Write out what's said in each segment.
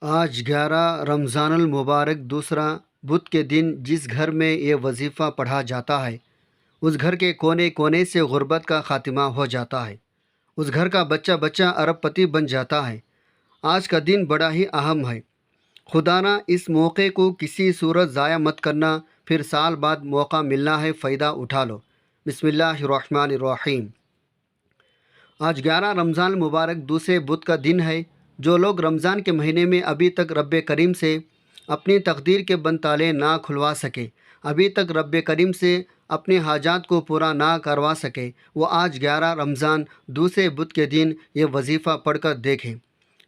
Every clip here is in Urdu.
آج 11 رمضان المبارک دوسرا بدھ کے دن جس گھر میں یہ وظیفہ پڑھا جاتا ہے اس گھر کے کونے کونے سے غربت کا خاتمہ ہو جاتا ہے۔ اس گھر کا بچہ بچہ ارب پتی بن جاتا ہے۔ آج کا دن بڑا ہی اہم ہے۔ خدا نہ اس موقع کو کسی صورت ضائع مت کرنا، پھر سال بعد موقع ملنا ہے، فائدہ اٹھا لو۔ بسم اللہ الرحمن الرحیم۔ آج 11 رمضان المبارک دوسرے بدھ کا دن ہے۔ جو لوگ رمضان کے مہینے میں ابھی تک رب کریم سے اپنی تقدیر کے بند تالے نہ کھلوا سکے، ابھی تک رب کریم سے اپنے حاجات کو پورا نہ کروا سکے، وہ آج 11 رمضان دوسرے بدھ کے دن یہ وظیفہ پڑھ کر دیکھیں۔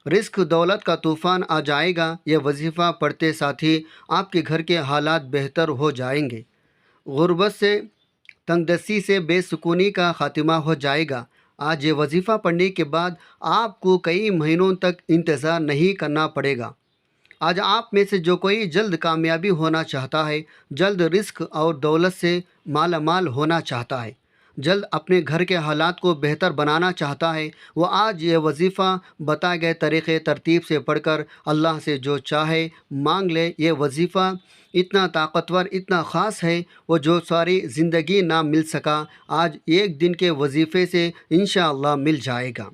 رزق دولت کا طوفان آ جائے گا۔ یہ وظیفہ پڑھتے ساتھ ہی آپ کے گھر کے حالات بہتر ہو جائیں گے۔ غربت سے، تنگ دستی سے، بے سکونی کا خاتمہ ہو جائے گا۔ آج یہ وظیفہ پڑھنے کے بعد آپ کو کئی مہینوں تک انتظار نہیں کرنا پڑے گا۔ آج آپ میں سے جو کوئی جلد کامیابی ہونا چاہتا ہے، جلد رزق اور دولت سے مالا مال ہونا چاہتا ہے، جلد اپنے گھر کے حالات کو بہتر بنانا چاہتا ہے، وہ آج یہ وظیفہ بتائے گئے طریقے ترتیب سے پڑھ کر اللہ سے جو چاہے مانگ لے۔ یہ وظیفہ اتنا طاقتور، اتنا خاص ہے، وہ جو ساری زندگی نہ مل سکا، آج ایک دن کے وظیفے سے انشاءاللہ مل جائے گا۔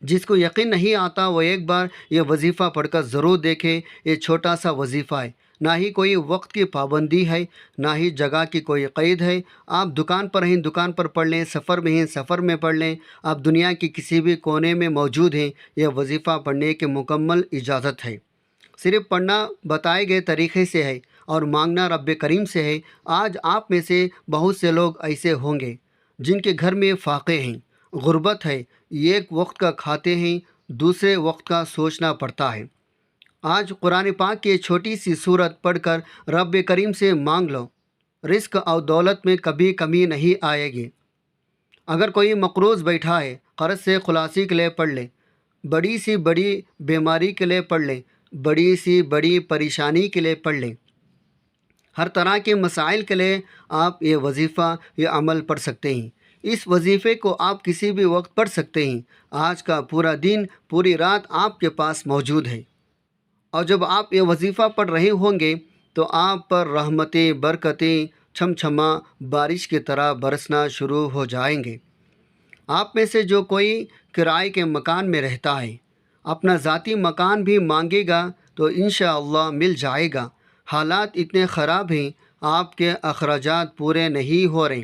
جس کو یقین نہیں آتا وہ ایک بار یہ وظیفہ پڑھ کر ضرور دیکھے۔ یہ چھوٹا سا وظیفہ ہے، نہ ہی کوئی وقت کی پابندی ہے، نہ ہی جگہ کی کوئی قید ہے۔ آپ دکان پر ہیں، دکان پر پڑھ لیں، سفر میں ہیں، سفر میں پڑھ لیں، آپ دنیا کی کسی بھی کونے میں موجود ہیں، یہ وظیفہ پڑھنے کی مکمل اجازت ہے۔ صرف پڑھنا بتائے گئے طریقے سے ہے اور مانگنا رب کریم سے ہے۔ آج آپ میں سے بہت سے لوگ ایسے ہوں گے جن کے گھر میں فاقے ہیں، غربت ہے، ایک وقت کا کھاتے ہیں، دوسرے وقت کا سوچنا پڑتا ہے۔ آج قرآن پاک کی چھوٹی سی صورت پڑھ کر رب کریم سے مانگ لو، رزق اور دولت میں کبھی کمی نہیں آئے گی۔ اگر کوئی مقروض بیٹھا ہے، قرض سے خلاصی کے لیے پڑھ لیں، بڑی سی بڑی بیماری کے لیے پڑھ لیں، بڑی سی بڑی پریشانی کے لیے پڑھ لیں، ہر طرح کے مسائل کے لیے آپ یہ وظیفہ، یہ عمل پڑھ سکتے ہیں۔ اس وظیفے کو آپ کسی بھی وقت پڑھ سکتے ہیں۔ آج کا پورا دن، پوری رات آپ کے پاس موجود ہے، اور جب آپ یہ وظیفہ پڑھ رہے ہوں گے تو آپ پر رحمتیں، برکتیں چھم چھما بارش کی طرح برسنا شروع ہو جائیں گے۔ آپ میں سے جو کوئی کرائے کے مکان میں رہتا ہے، اپنا ذاتی مکان بھی مانگے گا تو انشاءاللہ مل جائے گا۔ حالات اتنے خراب ہیں، آپ کے اخراجات پورے نہیں ہو رہے۔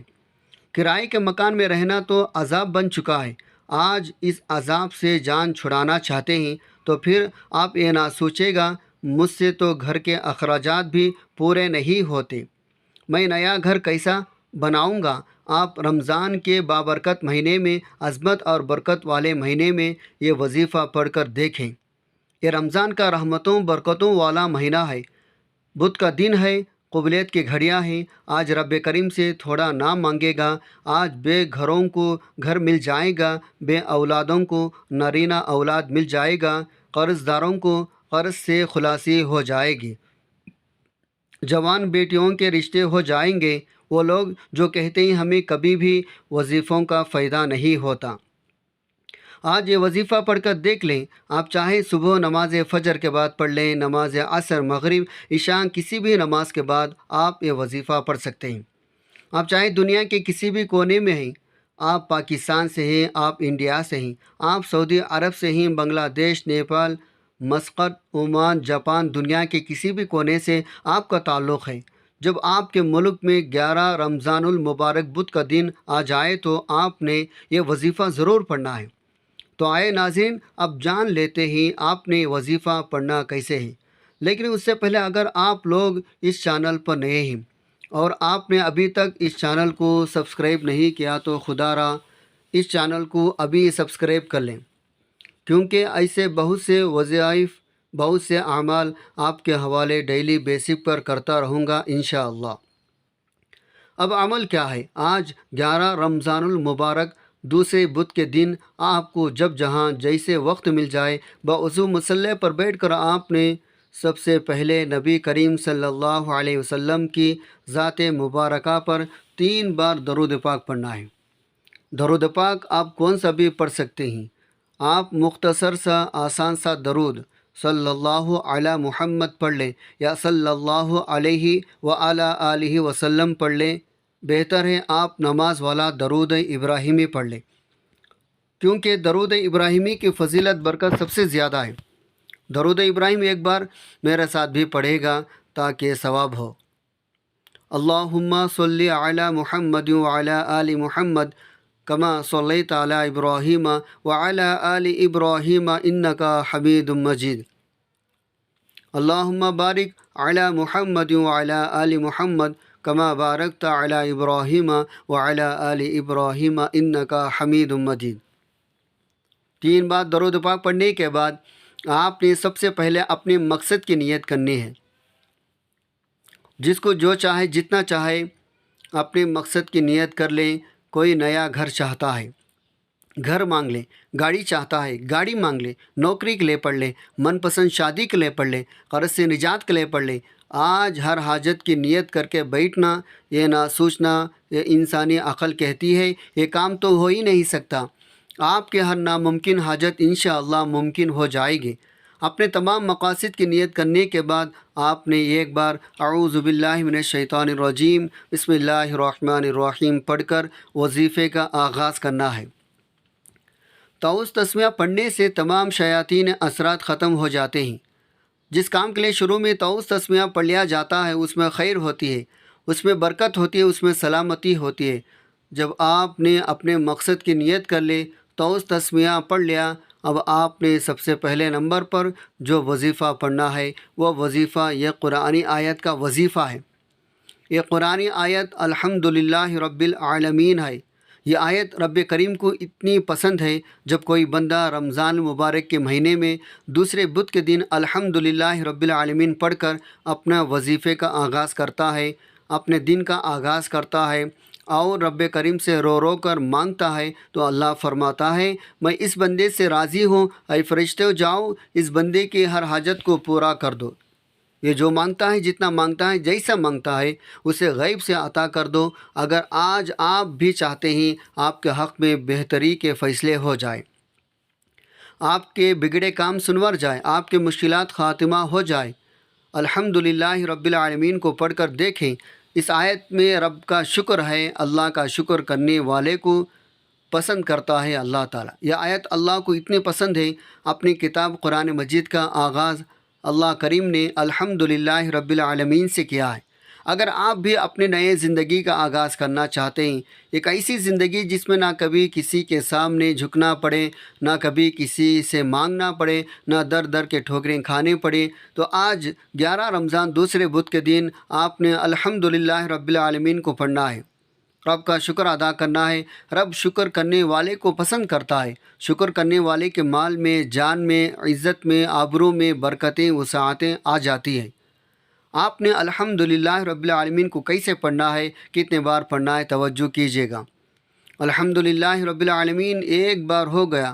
کرائے کے مکان میں رہنا تو عذاب بن چکا ہے۔ آج اس عذاب سے جان چھڑانا چاہتے ہیں تو پھر آپ یہ نہ سوچے گا مجھ سے تو گھر کے اخراجات بھی پورے نہیں ہوتے، میں نیا گھر کیسا بناؤں گا۔ آپ رمضان کے بابرکت مہینے میں، عظمت اور برکت والے مہینے میں یہ وظیفہ پڑھ کر دیکھیں۔ یہ رمضان کا رحمتوں برکتوں والا مہینہ ہے، بدھ کا دن ہے، قبولیت کی گھڑیاں ہیں۔ آج رب کریم سے تھوڑا نہ مانگے گا، آج بے گھروں کو گھر مل جائے گا، بے اولادوں کو نرینہ اولاد مل جائے گا، قرض داروں کو قرض سے خلاصی ہو جائے گی، جوان بیٹیوں کے رشتے ہو جائیں گے۔ وہ لوگ جو کہتے ہیں ہمیں کبھی بھی وظیفوں کا فائدہ نہیں ہوتا، آج یہ وظیفہ پڑھ کر دیکھ لیں۔ آپ چاہے صبح نماز فجر کے بعد پڑھ لیں، نماز عصر، مغرب، عشاء، کسی بھی نماز کے بعد آپ یہ وظیفہ پڑھ سکتے ہیں۔ آپ چاہے دنیا کے کسی بھی کونے میں ہیں، آپ پاکستان سے ہیں، آپ انڈیا سے ہیں، آپ سعودی عرب سے ہیں، بنگلہ دیش، نیپال، مسقط، عمان، جاپان، دنیا کے کسی بھی کونے سے آپ کا تعلق ہے، جب آپ کے ملک میں 11 رمضان المبارک بدھ کا دن آ جائے تو آپ نے یہ وظیفہ ضرور پڑھنا ہے۔ تو آئے ناظرین، اب جان لیتے ہیں آپ نے وظیفہ پڑھنا کیسے ہے۔ لیکن اس سے پہلے اگر آپ لوگ اس چینل پر نئے ہیں اور آپ نے ابھی تک اس چینل کو سبسکرائب نہیں کیا تو خدا را اس چینل کو ابھی سبسکرائب کر لیں، کیونکہ ایسے بہت سے وظائف، بہت سے اعمال آپ کے حوالے ڈیلی بیسک پر کرتا رہوں گا انشاءاللہ۔ اب عمل کیا ہے؟ آج 11 رمضان المبارک دوسرے بدھ کے دن آپ کو جب جہاں جیسے وقت مل جائے، باوضو مصلی پر بیٹھ کر آپ نے سب سے پہلے نبی کریم صلی اللہ علیہ وسلم کی ذات مبارکہ پر 3 بار درود پاک پڑھنا ہے۔ درود پاک آپ کون سا بھی پڑھ سکتے ہیں۔ آپ مختصر سا آسان سا درود صلی اللہ علی محمد پڑھ لیں یا صلی اللہ علیہ وعلی آلہ وسلم پڑھ لیں، بہتر ہے آپ نماز والا درود ابراہیمی پڑھ لیں، کیونکہ درود ابراہیمی کی فضیلت برکت سب سے زیادہ ہے۔ درود ابراہیم ایک بار میرے ساتھ بھی پڑھے گا تاکہ ثواب ہو۔ اللہم صلی علی محمد وعلی آل محمد کما صلیت علی ابراہیم وعلی آل ابراہیم انکا حمید مجید۔ اللہم بارک علی محمد وعلی آل محمد کما بارکت علی ابراہیم وعلی آل ابراہیم انکا حمید مجید۔ 3 بار درود پاک پڑھنے کے بعد آپ نے سب سے پہلے اپنے مقصد کی نیت کرنی ہے۔ جس کو جو چاہے جتنا چاہے اپنے مقصد کی نیت کر لیں۔ کوئی نیا گھر چاہتا ہے، گھر مانگ لیں، گاڑی چاہتا ہے، گاڑی مانگ لیں، نوکری کے لیے پڑھ لیں، من پسند شادی کے لیے پڑھ لیں، قرض سے نجات کے لیے پڑھ لیں۔ آج ہر حاجت کی نیت کر کے بیٹھنا، یہ نہ سوچنا، یہ انسانی عقل کہتی ہے یہ کام تو ہو ہی نہیں سکتا۔ آپ کے ہر ناممکن حاجت انشاءاللہ ممکن ہو جائے گی۔ اپنے تمام مقاصد کی نیت کرنے کے بعد آپ نے ایک بار اعوذ باللہ من الشیطان الرجیم بسم اللہ الرحمن الرحیم پڑھ کر وظیفے کا آغاز کرنا ہے۔ طاؤس تسمیہ پڑھنے سے تمام شیاطین اثرات ختم ہو جاتے ہیں۔ جس کام کے لیے شروع میں طاؤس تسمیہ پڑھ لیا جاتا ہے اس میں خیر ہوتی ہے، اس میں برکت ہوتی ہے، اس میں سلامتی ہوتی ہے۔ جب آپ نے اپنے مقصد کی نیت کر لی، طاؤس تسمیہ پڑھ لیا، اب آپ نے سب سے پہلے نمبر پر جو وظیفہ پڑھنا ہے وہ وظیفہ یہ قرآنی آیت کا وظیفہ ہے۔ یہ قرآنی آیت الحمدللہ رب العالمین ہے۔ یہ آیت رب کریم کو اتنی پسند ہے، جب کوئی بندہ رمضان المبارک کے مہینے میں دوسرے بدھ کے دن الحمدللہ رب العالمین پڑھ کر اپنا وظیفے کا آغاز کرتا ہے، اپنے دن کا آغاز کرتا ہے اور رب کریم سے رو رو کر مانگتا ہے، تو اللہ فرماتا ہے میں اس بندے سے راضی ہوں، اے فرشتو جاؤ اس بندے کی ہر حاجت کو پورا کر دو۔ یہ جو مانگتا ہے، جتنا مانگتا ہے، جیسا مانگتا ہے اسے غیب سے عطا کر دو۔ اگر آج آپ بھی چاہتے ہیں آپ کے حق میں بہتری کے فیصلے ہو جائے، آپ کے بگڑے کام سنور جائے، آپ کے مشکلات خاتمہ ہو جائے، الحمدللہ رب العالمین کو پڑھ کر دیکھیں۔ اس آیت میں رب کا شکر ہے، اللہ کا شکر کرنے والے کو پسند کرتا ہے اللہ تعالیٰ۔ یہ آیت اللہ کو اتنی پسند ہے، اپنی کتاب قرآن مجید کا آغاز اللہ کریم نے الحمدللہ رب العالمین سے کیا ہے۔ اگر آپ بھی اپنے نئے زندگی کا آغاز کرنا چاہتے ہیں، ایک ایسی زندگی جس میں نہ کبھی کسی کے سامنے جھکنا پڑے، نہ کبھی کسی سے مانگنا پڑے، نہ در در کے ٹھوکریں کھانے پڑے، تو آج 11 رمضان دوسرے بدھ کے دن آپ نے الحمدللہ رب العالمین کو پڑھنا ہے، رب کا شکر ادا کرنا ہے۔ رب شکر کرنے والے کو پسند کرتا ہے۔ شکر کرنے والے کے مال میں، جان میں، عزت میں، آبرو میں برکتیں، وسعتیں آ جاتی ہیں۔ آپ نے الحمدللہ رب العالمین کو کیسے پڑھنا ہے، کتنے بار پڑھنا ہے، توجہ کیجیے گا۔ الحمدللہ رب العالمین ایک بار ہو گیا،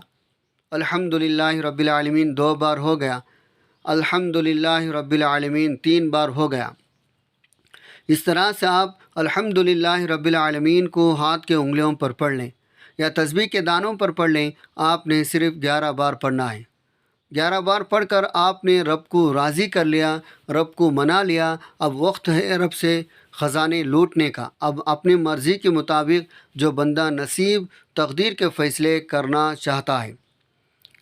الحمدللہ رب العالمین 2 بار ہو گیا، الحمدللہ رب العالمین 3 بار ہو گیا۔ اس طرح سے آپ الحمدللہ رب العالمین کو ہاتھ کے انگلیوں پر پڑھ لیں یا تسبیح کے دانوں پر پڑھ لیں۔ آپ نے صرف 11 بار پڑھنا ہے۔ 11 بار پڑھ کر آپ نے رب کو راضی کر لیا، رب کو منا لیا۔ اب وقت ہے رب سے خزانے لوٹنے کا۔ اب اپنی مرضی کے مطابق جو بندہ نصیب تقدیر کے فیصلے کرنا چاہتا ہے،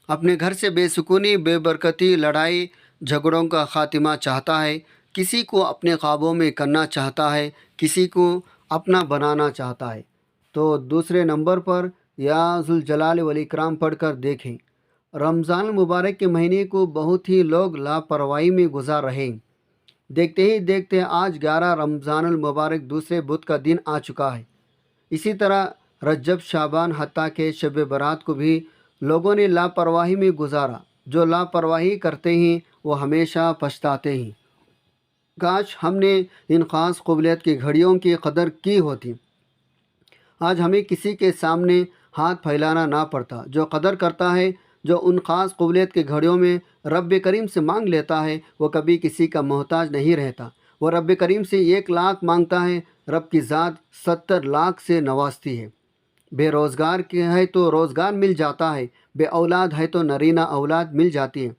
اپنے گھر سے بے سکونی، بے برکتی، لڑائی جھگڑوں کا خاتمہ چاہتا ہے، کسی کو اپنے خوابوں میں کرنا چاہتا ہے، کسی کو اپنا بنانا چاہتا ہے، تو دوسرے نمبر پر یا ذوالجلال والاکرام پڑھ کر دیکھیں۔ رمضان المبارک کے مہینے کو بہت ہی لوگ لاپرواہی میں گزار رہے ہیں۔ دیکھتے ہی دیکھتے آج 11 رمضان المبارک دوسرے بدھ کا دن آ چکا ہے۔ اسی طرح رجب، شعبان، حتیٰ کہ شب برات کو بھی لوگوں نے لاپرواہی میں گزارا۔ جو لاپرواہی کرتے ہیں وہ ہمیشہ پچھتاتے ہیں۔ کاش ہم نے ان خاص قبولیت کی گھڑیوں کی قدر کی ہوتی۔ آج ہمیں کسی کے سامنے ہاتھ پھیلانا نہ پڑتا۔ جو قدر کرتا ہے، جو ان خاص قبولیت کی گھڑیوں میں رب کریم سے مانگ لیتا ہے، وہ کبھی کسی کا محتاج نہیں رہتا۔ وہ رب کریم سے 1 لاکھ مانگتا ہے، رب کی ذات 70 لاکھ سے نوازتی ہے۔ بے روزگار ہے تو روزگار مل جاتا ہے، بے اولاد ہے تو نرینہ اولاد مل جاتی ہے۔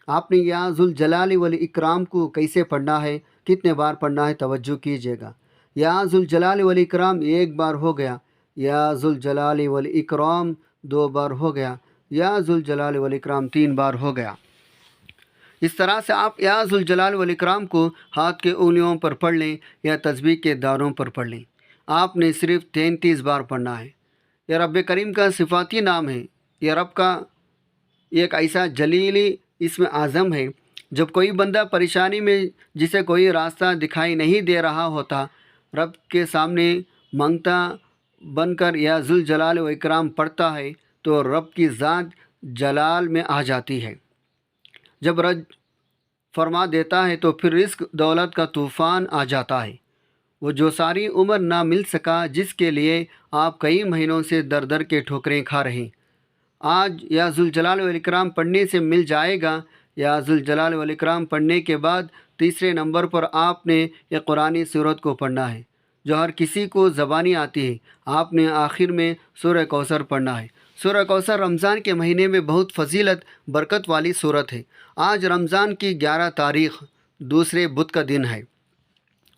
آپ نے یا ذوالجلال والاکرام کو کیسے پڑھنا ہے، کتنے بار پڑھنا ہے، توجہ کیجیے گا۔ یا ذوالجلال والاکرام ایک بار ہو گیا، یا ذوالجلال والاکرام دو بار ہو گیا، یا ذوالجلال والاکرام تین بار ہو گیا۔ اس طرح سے آپ یا ذوالجلال والاکرام کو ہاتھ کے انگلیوں پر پڑھ لیں یا تسبیح کے دانوں پر پڑھ لیں۔ آپ نے صرف 33 بار پڑھنا ہے۔ یہ رب کریم کا صفاتی نام ہے۔ یہ رب کا ایک ایسا جلیلی اسم اعظم ہے۔ جب کوئی بندہ پریشانی میں جسے کوئی راستہ دکھائی نہیں دے رہا ہوتا، رب کے سامنے مانگتا بن کر یا ذوالجلال والاکرام پڑھتا ہے تو رب کی ذات جلال میں آ جاتی ہے۔ جب رج فرما دیتا ہے تو پھر رزق دولت کا طوفان آ جاتا ہے۔ وہ جو ساری عمر نہ مل سکا، جس کے لیے آپ کئی مہینوں سے در در کے ٹھوکریں کھا رہے ہیں، آج یا ذوالجلال والاکرام پڑھنے سے مل جائے گا۔ یا ذوالجلال والاکرام پڑھنے کے بعد تیسرے نمبر پر آپ نے یہ قرآنی سورت کو پڑھنا ہے جو ہر کسی کو زبانی آتی ہے۔ آپ نے آخر میں سورہ کوثر پڑھنا ہے۔ سورہ کوثر رمضان کے مہینے میں بہت فضیلت برکت والی سورت ہے۔ آج رمضان کی 11 تاریخ دوسرے بدھ کا دن ہے۔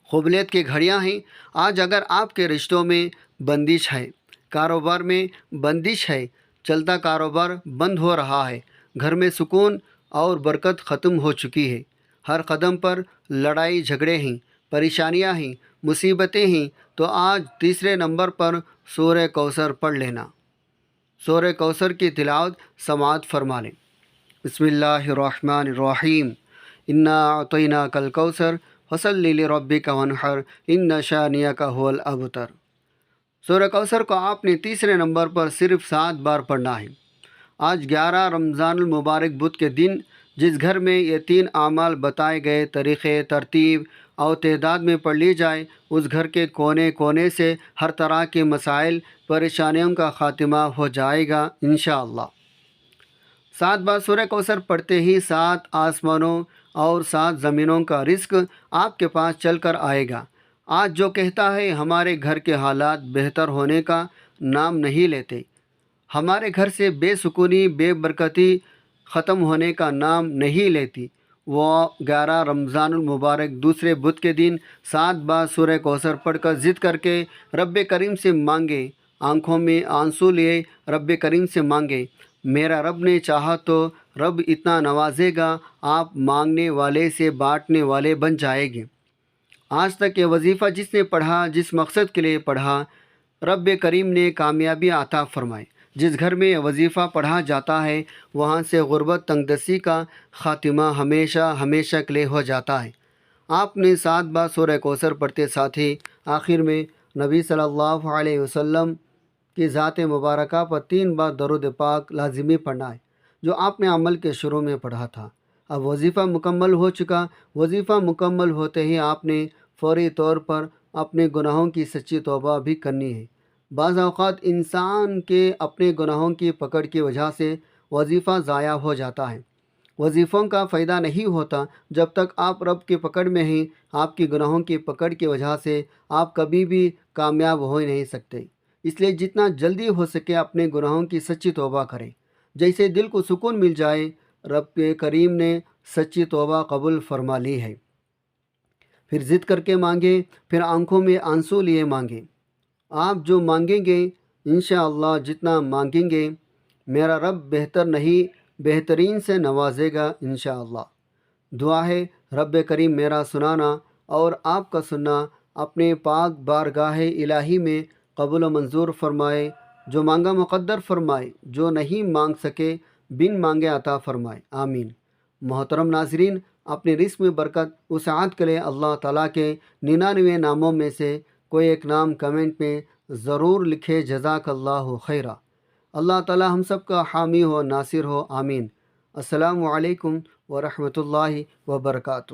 قبولیت کی گھڑیاں ہیں۔ آج اگر آپ کے رشتوں میں بندش ہے، کاروبار میں بندش ہے، چلتا کاروبار بند ہو رہا ہے، گھر میں سکون اور برکت ختم ہو چکی ہے، ہر قدم پر لڑائی جھگڑے ہیں، پریشانیاں ہیں، مصیبتیں ہیں، تو آج تیسرے نمبر پر سورہ کوثر پڑھ لینا۔ سورہ کوثر کی تلاوت سماعت فرما لیں۔ بسم اللہ الرحمن الرحیم۔ انا اعطیناک الکوثر فصلی لربک وانحر ان شانئک ھو الابتر۔ سورہ کوثر کو آپ نے تیسرے نمبر پر صرف 7 بار پڑھنا ہے۔ آج 11 رمضان المبارک بدھ کے دن جس گھر میں یہ 3 اعمال بتائے گئے طریقے، ترتیب اور تعداد میں پڑھ لی جائے، اس گھر کے کونے کونے سے ہر طرح کے مسائل، پریشانیوں کا خاتمہ ہو جائے گا انشاءاللہ۔ 7 بار سورہ کوثر پڑھتے ہی 7 آسمانوں اور 7 زمینوں کا رزق آپ کے پاس چل کر آئے گا۔ آج جو کہتا ہے ہمارے گھر کے حالات بہتر ہونے کا نام نہیں لیتے، ہمارے گھر سے بے سکونی، بے برکتی ختم ہونے کا نام نہیں لیتی، وہ 11 رمضان المبارک دوسرے بدھ کے دن 7 بار سورہ کوثر پڑھ کر ضد کر کے رب کریم سے مانگے، آنکھوں میں آنسو لیے رب کریم سے مانگے۔ میرا رب نے چاہا تو رب اتنا نوازے گا، آپ مانگنے والے سے بانٹنے والے بن جائیں گے۔ آج تک یہ وظیفہ جس نے پڑھا، جس مقصد کے لیے پڑھا، رب کریم نے کامیابی عطا فرمائے۔ جس گھر میں یہ وظیفہ پڑھا جاتا ہے، وہاں سے غربت، تنگ دستی کا خاتمہ ہمیشہ ہمیشہ کے لیے ہو جاتا ہے۔ آپ نے 7 بار سورہ کوثر پڑھتے ساتھ ہی آخر میں نبی صلی اللہ علیہ وسلم کی ذات مبارکہ پر 3 بار درود پاک لازمی پڑھنا ہے، جو آپ نے عمل کے شروع میں پڑھا تھا۔ اب وظیفہ مکمل ہو چکا۔ وظیفہ مکمل ہوتے ہی آپ نے فوری طور پر اپنے گناہوں کی سچی توبہ بھی کرنی ہے۔ بعض اوقات انسان کے اپنے گناہوں کی پکڑ کی وجہ سے وظیفہ ضائع ہو جاتا ہے۔ وظیفوں کا فائدہ نہیں ہوتا جب تک آپ رب کی پکڑ میں ہیں۔ آپ کی گناہوں کی پکڑ کی وجہ سے آپ کبھی بھی کامیاب ہو نہیں سکتے۔ اس لیے جتنا جلدی ہو سکے اپنے گناہوں کی سچی توبہ کریں، جیسے دل کو سکون مل جائے۔ رب کے کریم نے سچی توبہ قبول فرما لی ہے۔ پھر ضد کر کے مانگے، پھر آنکھوں میں آنسو لیے مانگے۔ آپ جو مانگیں گے انشاءاللہ، جتنا مانگیں گے میرا رب بہتر نہیں بہترین سے نوازے گا انشاءاللہ۔ دعا ہے رب کریم میرا سنانا اور آپ کا سننا اپنے پاک بارگاہ الہی میں قبول و منظور فرمائے، جو مانگا مقدر فرمائے، جو نہیں مانگ سکے بن مانگے عطا فرمائے، آمین۔ محترم ناظرین، اپنے رزق میں برکت وسعت کے لیے اللہ تعالیٰ کے 99 ناموں میں سے کوئی ایک نام کمنٹ میں ضرور لکھے۔ جزاک اللہ خیرہ۔ اللہ تعالیٰ ہم سب کا حامی ہو، ناصر ہو، آمین۔ السلام علیکم ورحمۃ اللہ وبرکاتہ۔